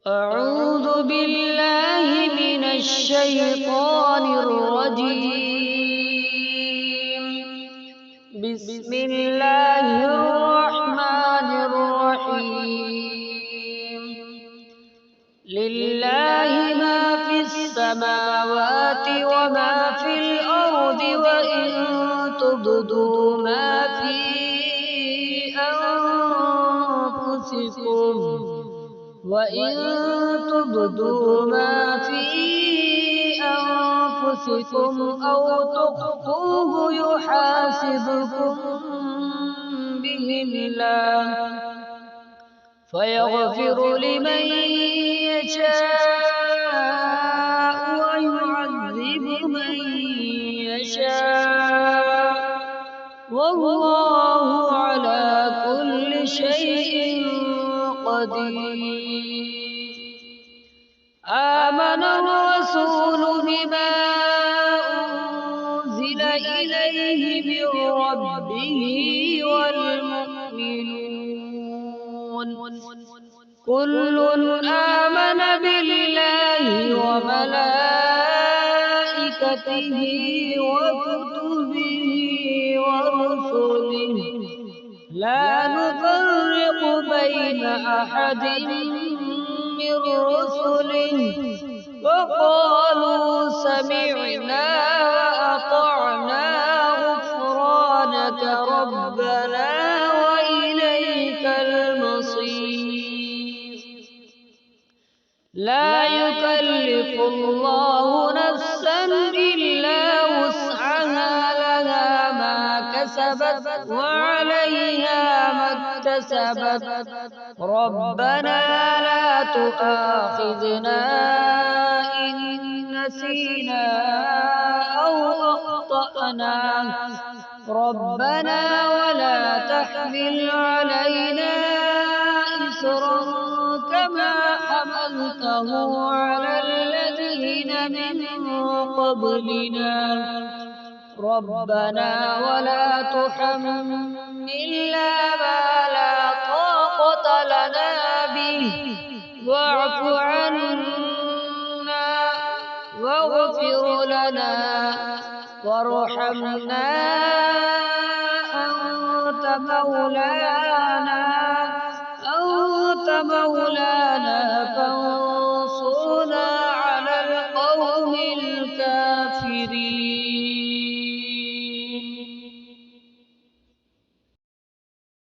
أعوذ بالله من الشيطان الرجيم. بسم الله الرحمن الرحيم. لله ما في السماوات وما في الأرض، وإن تبدوا ما في أنفسكم أو تخفوه يحاسبكم به الله، فيغفر لمن يشاء ويعذب من يشاء، والله على كل شيء قدير. آمن الرسول بما أنزل إليه من ربه والمؤمنون كل آمن بالله وملائكته وكتبه ورسله لا نفرق بين أحد من رسله، وقالوا سمعنا وأطعنا غفرانك ربنا وإليك المصير. لا يكلف الله نفسا إلا وسعها، لها ما كسبت وعليها ما اكتسبت. ربنا لا تؤاخذنا إن نسينا أو أخطأنا، ربنا ولا تحمل علينا إصرا كما حملته على الذين من قبلنا، ربنا ولا تحملنا ما لا طاقة لنا به، واعف عنا واغفر لنا وارحمنا، أنت مولانا